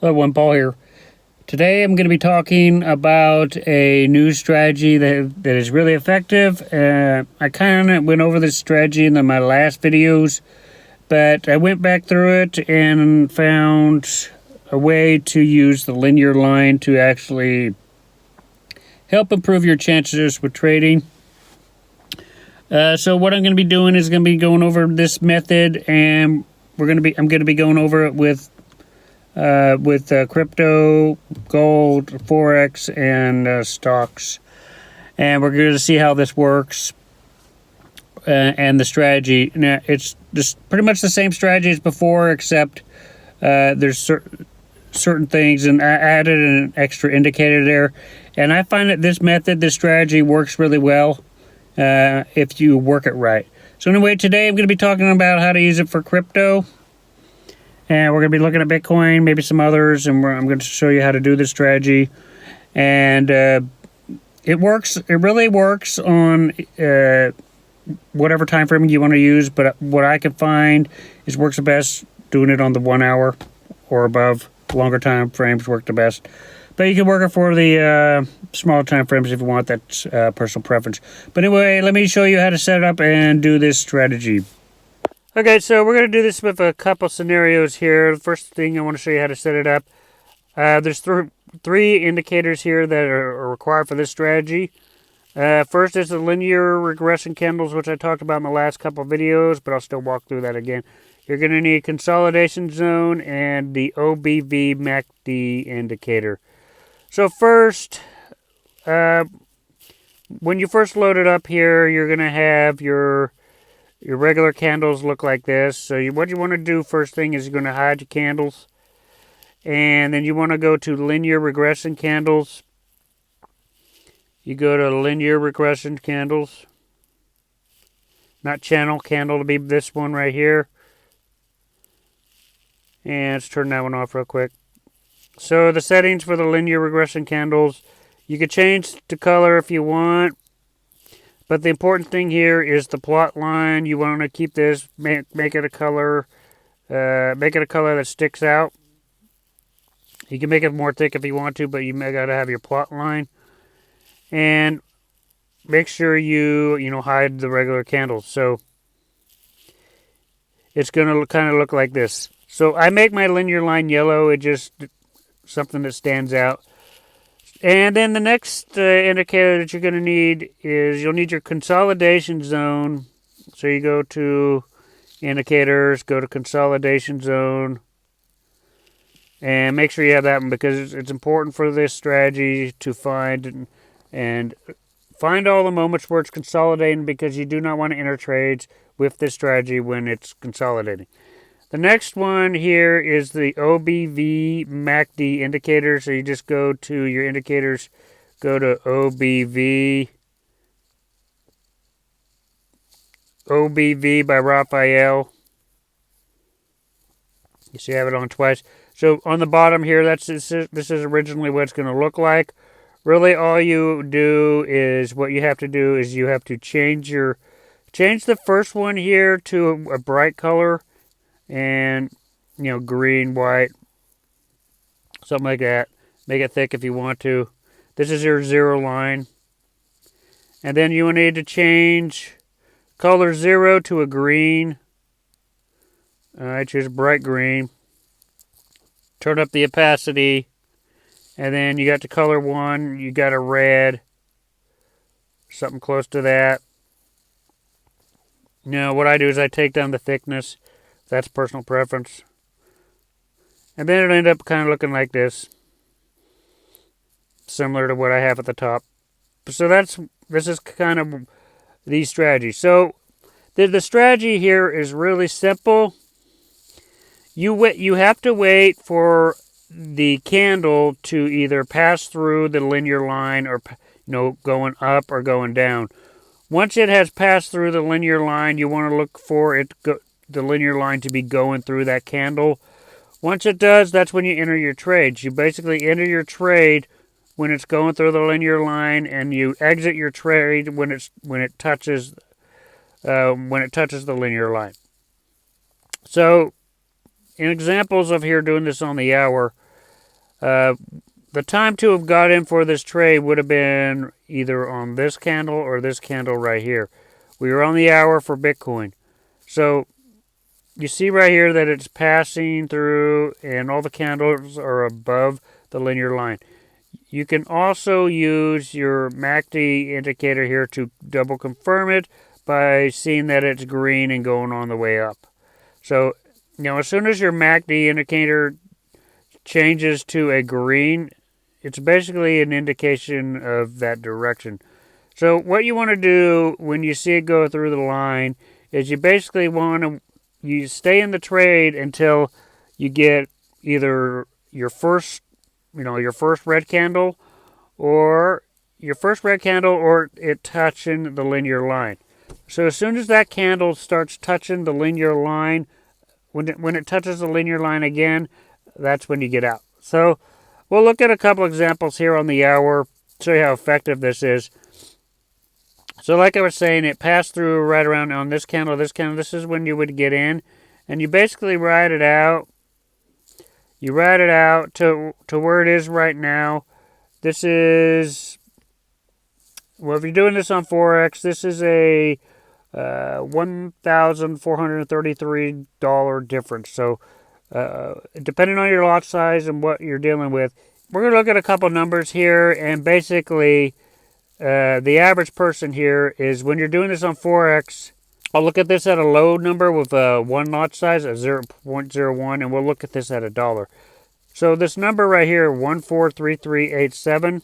Hello, One Paul here. Today I'm going to be talking about a new strategy that is really effective. I kind of went over this strategy in my last videos, but I went back through it and found a way to use the linear line to actually help improve your chances with trading. So what I'm going to be doing is going to be going over this method, and I'm going to be going over it with crypto, gold, forex, and stocks, and we're going to see how this works and the strategy. Now, it's just pretty much the same strategy as before, except there's certain things, and I added an extra indicator there. And I find that this strategy works really well if you work it right. So anyway, today I'm going to be talking about how to use it for crypto. And we're going to be looking at Bitcoin, maybe some others, and I'm going to show you how to do this strategy. And it works. It really works on whatever time frame you want to use. But what I can find is works the best doing it on the 1 hour or above. Longer time frames work the best. But you can work it for the smaller time frames if you want. That's personal preference. But anyway, let me show you how to set it up and do this strategy. Okay, so we're going to do this with a couple scenarios here. The first thing I want to show you how to set it up. There's three indicators here that are required for this strategy. First is the linear regression candles, which I talked about in the last couple videos, but I'll still walk through that again. You're going to need consolidation zone and the OBV MACD indicator. So first, when you first load it up here, you're going to have your regular candles look like this. So what you want to do first thing is you're going to hide your candles. And then you want to go to linear regression candles. You go to linear regression candles. Not channel candle, to be this one right here. And let's turn that one off real quick. So the settings for the linear regression candles, you can change the color if you want. But the important thing here is the plot line. You want to keep this, make it a color that sticks out. You can make it more thick if you want to, but you may gotta have your plot line. And make sure you hide the regular candles. So it's gonna kind of look like this. So I make my linear line yellow. It just something that stands out. And then the next indicator that you're going to need is you'll need your consolidation zone. So you go to indicators, go to consolidation zone, and make sure you have that one because it's important for this strategy to find all the moments where it's consolidating, because you do not want to enter trades with this strategy when it's consolidating. The next one here is the OBV MACD indicator. So you just go to your indicators, go to OBV by Raphael. You see I have it on twice. So on the bottom here, this is originally what it's going to look like. Really all you do is, what you have to do is you have to change the first one here to a bright color. And, green, white, something like that. Make it thick if you want to. This is your zero line. And then you will need to change color 0 to a green. Alright, choose bright green. Turn up the opacity. And then you got the color 1. You got a red. Something close to that. Now, what I do is I take down the thickness. That's personal preference. And then it'll end up kind of looking like this. Similar to what I have at the top. So this is kind of the strategy. So the strategy here is really simple. You have to wait for the candle to either pass through the linear line or going up or going down. Once it has passed through the linear line, you want to look for the linear line to be going through that candle. Once it does, that's when you enter your trades. You basically enter your trade when it's going through the linear line, and you exit your trade when it touches the linear line. So, in examples of here doing this on the hour, The time to have got in for this trade would have been either on this candle or this candle right here. We were on the hour for Bitcoin. So you see right here that it's passing through and all the candles are above the linear line. You can also use your MACD indicator here to double confirm it by seeing that it's green and going on the way up. So, as soon as your MACD indicator changes to a green, it's basically an indication of that direction. So what you want to do when you see it go through the line is you basically you stay in the trade until you get either your first red candle or it touching the linear line. So as soon as that candle starts touching the linear line, when it touches the linear line again, that's when you get out. So we'll look at a couple examples here on the hour, show you how effective this is. So like I was saying, it passed through right around on this candle. This is when you would get in, and you basically ride it out. You ride it out to where it is right now. This is, well, if you're doing this on Forex, this is a $1,433 difference. So depending on your lot size and what you're dealing with, we're going to look at a couple numbers here, and basically the average person here is, when you're doing this on Forex, I'll look at this at a low number with one lot size at 0.01, and we'll look at this at $1. So this number right here, 143387,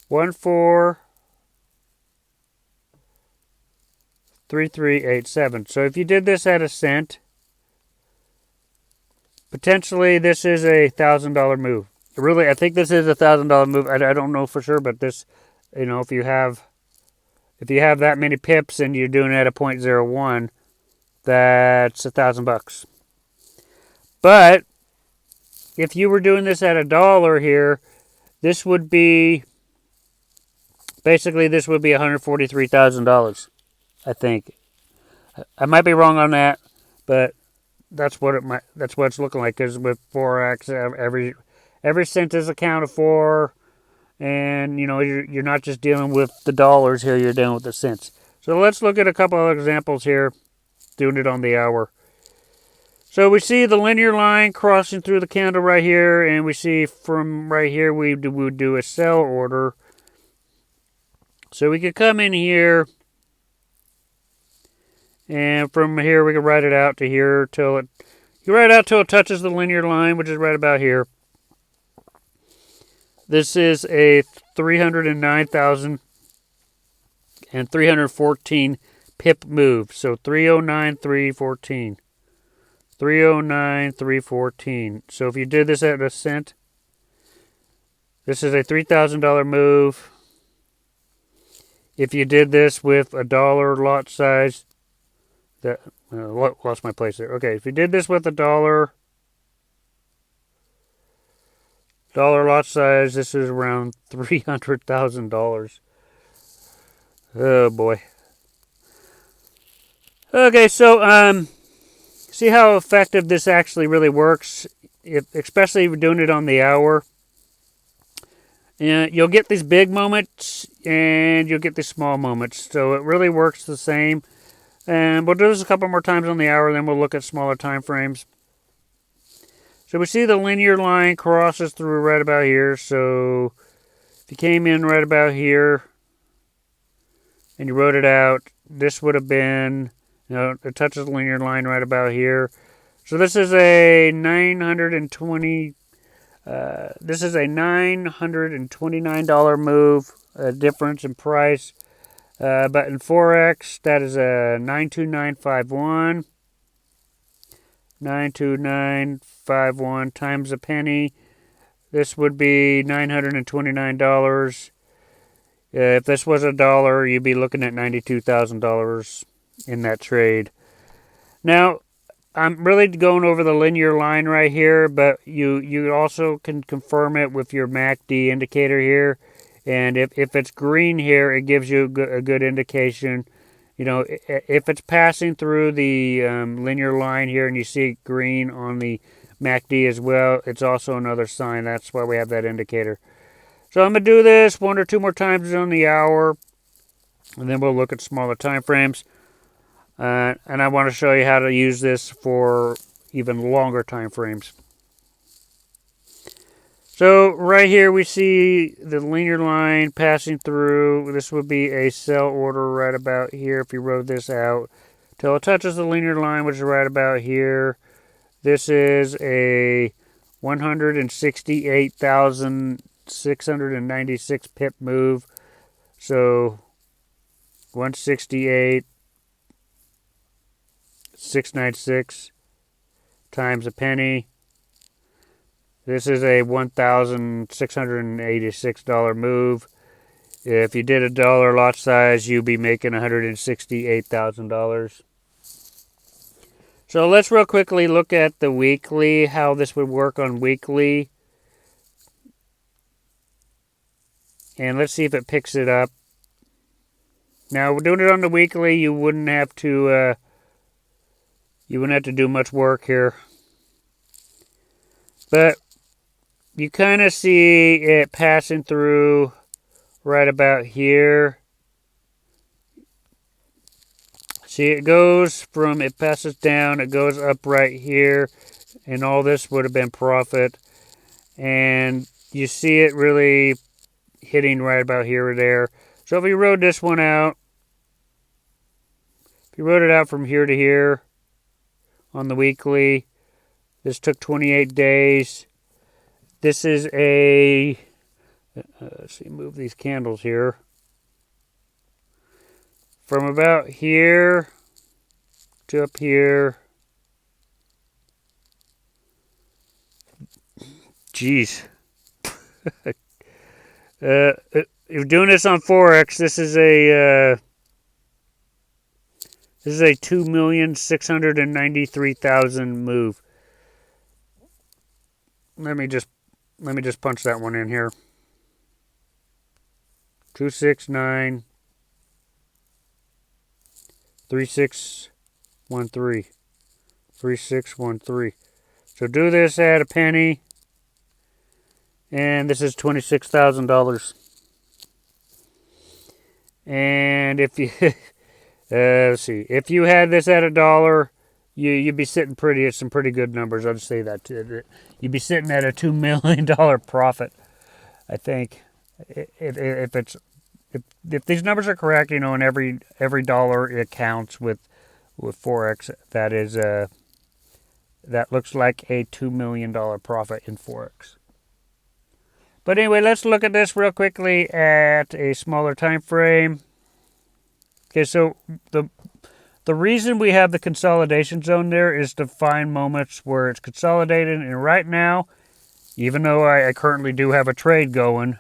143387. So if you did this at a cent, potentially this is a $1,000 move. Really, I think this is a $1,000 move. I don't know for sure, but this, if you have that many pips and you're doing it at a 0.01, that's $1,000. But if you were doing this at $1 here, this would be $143,000. I think. I might be wrong on that, but that's what it's looking like. Because with Forex, every cent is accounted for, and you're not just dealing with the dollars here. You're dealing with the cents. So let's look at a couple of examples here, doing it on the hour. So we see the linear line crossing through the candle right here, and we see from right here we would do a sell order. So we could come in here, and from here we can write it out to here till it touches the linear line, which is right about here. This is a 309,314 pip move. So 309,314. 309,314. So if you did this at a cent, this is a $3,000 move. If you did this with $1 lot size, lost my place there. Okay, if you did this with $1 lot size, this is around $300,000. Oh boy. Okay, so see how effective this actually really works, especially if you're doing it on the hour. You'll get these big moments and you'll get these small moments. So it really works the same. And we'll do this a couple more times on the hour, then we'll look at smaller time frames. So we see the linear line crosses through right about here. So if you came in right about here and you wrote it out, this would have been, it touches the linear line right about here. So this is a $929 move, a difference in price. But in Forex, that is a 92951. 92951 times a penny. This would be $929. If this was $1, you'd be looking at $92,000 in that trade. Now, I'm really going over the linear line right here, but you also can confirm it with your MACD indicator here. And if it's green here, it gives you a good indication. If it's passing through the linear line here and you see green on the MACD as well. It's also another sign. That's why we have that indicator. So I'm going to do this 1 or 2 more times on the hour, and then we'll look at smaller time frames. And I want to show you how to use this for even longer time frames. So right here we see the linear line passing through. This would be a sell order right about here if you wrote this out. Till it touches the linear line, which is right about here. This is a 168,696 pip move. So 168,696 times a penny. This is a $1,686 move. If you did a dollar lot size, you'd be making $168,000. So let's real quickly look at the weekly, how this would work on weekly. And let's see if it picks it up. Now, doing it on the weekly, you wouldn't have to do much work here. But you kind of see it passing through right about here. See, it passes down, it goes up right here, and all this would have been profit. And you see it really hitting right about here or there. So if you wrote this one out, if you wrote it out from here to here on the weekly, this took 28 days. This is let's see, move these candles here. From about here to up here. Jeez. If you're doing this on Forex, this is a 2,693,000 move. Let me just punch that one in here. 269 3613 3613. So do this at a penny, and this is $26,000. And if you let's see, if you had this at $1, you'd be sitting pretty at some pretty good numbers. I'll just say that you'd be sitting at a $2 million profit, I think, if these numbers are correct, and every dollar it counts with Forex, that looks like a $2 million profit in Forex. But anyway, let's look at this real quickly at a smaller time frame. Okay, so the reason we have the consolidation zone there is to find moments where it's consolidated. And right now, even though I currently do have a trade going,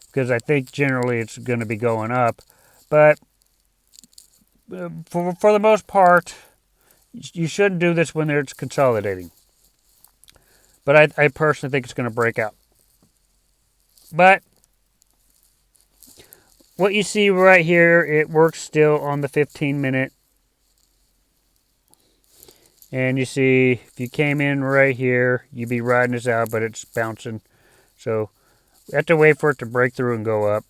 because I think generally it's going to be going up, but for the most part, you shouldn't do this when it's consolidating. But I personally think it's going to break out. But what you see right here, it works still on the 15-minute. And you see, if you came in right here, you'd be riding this out, but it's bouncing. So you have to wait for it to break through and go up.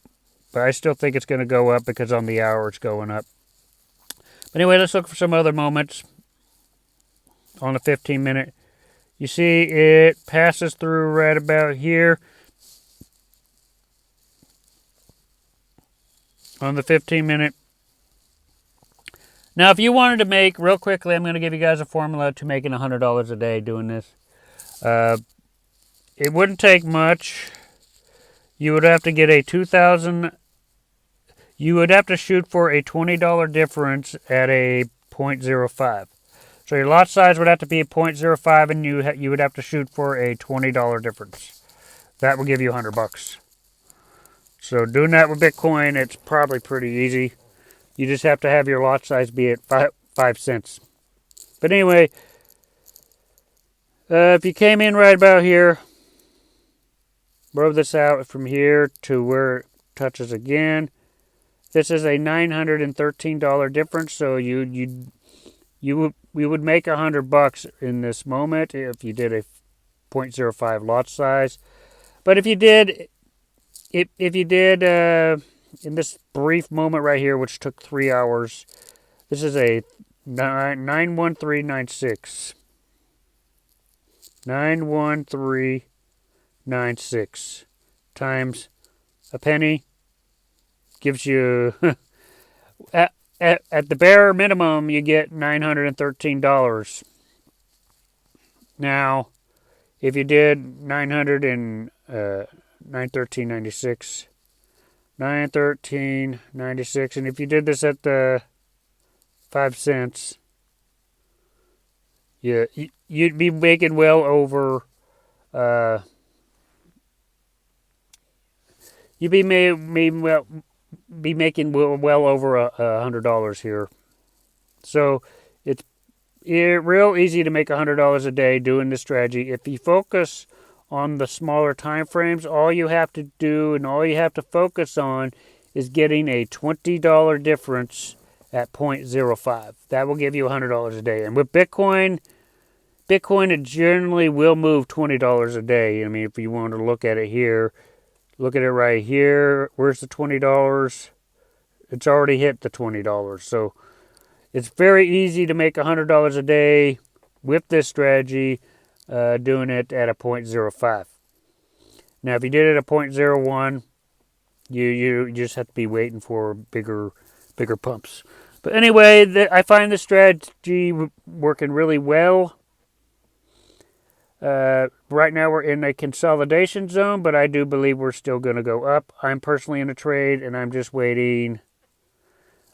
But I still think it's going to go up because on the hour it's going up. But anyway, let's look for some other moments on the 15-minute. You see it passes through right about here. On the 15-minute. Now, if you wanted to make, real quickly, I'm going to give you guys a formula to making $100 a day doing this. It wouldn't take much. You would have to get a you would have to shoot for a $20 difference at a 0.05. So your lot size would have to be a 0.05, and you would have to shoot for a $20 difference. That will give you $100. So doing that with Bitcoin, it's probably pretty easy. You just have to have your lot size be at 5 cents. But anyway, if you came in right about here, rode this out from here to where it touches again. This is a $913 difference, so you'd we would make $100 in this moment if you did a 0.05 lot size. But if you did in this brief moment right here, which took 3 hours, this is a 91396. 91396 times a penny gives you at the bare minimum you get $913. Now, if you did 913.96, 913.96, and if you did this at the 5 cents, yeah, you'd be making well over. You'd be making well over $100 here. So it's real easy to make $100 a day doing this strategy. If you focus on the smaller time frames, all you have to do and all you have to focus on is getting a $20 difference at 0.05. That will give you $100 a day. And with Bitcoin, it generally will move $20 a day. I mean, if you want to look at it here, look at it right here. Where's the $20? It's already hit the $20. So it's very easy to make $100 a day with this strategy, doing it at a 0.05. Now, if you did it at 0.01, you just have to be waiting for bigger pumps. But anyway, I find this strategy working really well. Right now we're in a consolidation zone, but I do believe we're still going to go up. I'm personally in a trade, and I'm just waiting.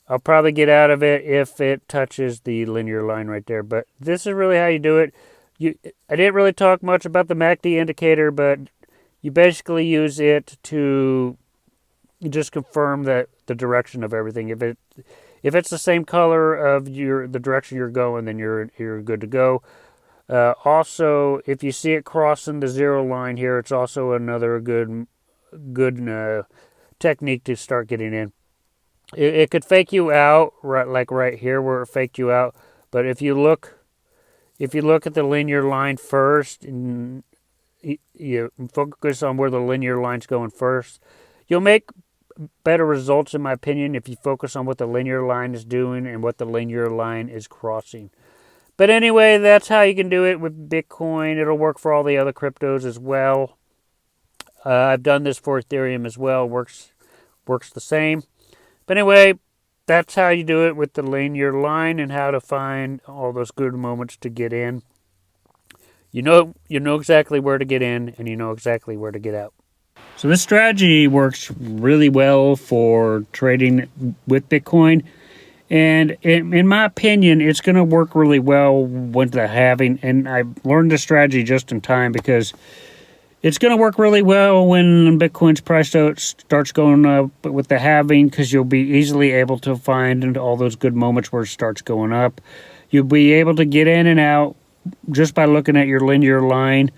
I'll probably get out of it if it touches the linear line right there. But this is really how you do it. I didn't really talk much about the MACD indicator, but you basically use it to just confirm that the direction of everything. If it's the same color of the direction you're going, then you're good to go. Also, if you see it crossing the zero line here, it's also another good technique to start getting in. It could fake you out, right here where it faked you out. But if you look at the linear line first, and you focus on where the linear line's going first, you'll make better results, in my opinion, if you focus on what the linear line is doing and what the linear line is crossing. But anyway, that's how you can do it with Bitcoin. It'll work for all the other cryptos as well. I've done this for Ethereum as well. Works the same. But anyway, that's how you do it with the linear line and how to find all those good moments to get in. You know exactly where to get in, and you know exactly where to get out. So this strategy works really well for trading with Bitcoin. And in my opinion, it's going to work really well with the halving. And I learned this strategy just in time because it's going to work really well when Bitcoin's price starts going up with the halving, because you'll be easily able to find all those good moments where it starts going up. You'll be able to get in and out just by looking at your linear line.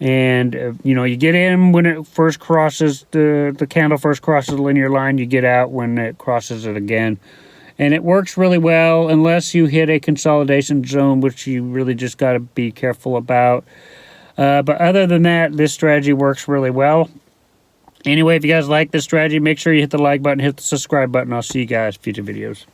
And, you get in when it first crosses, the candle first crosses the linear line. You get out when it crosses it again. And it works really well unless you hit a consolidation zone, which you really just got to be careful about. But other than that, this strategy works really well. Anyway, if you guys like this strategy, make sure you hit the like button, hit the subscribe button. I'll see you guys in future videos.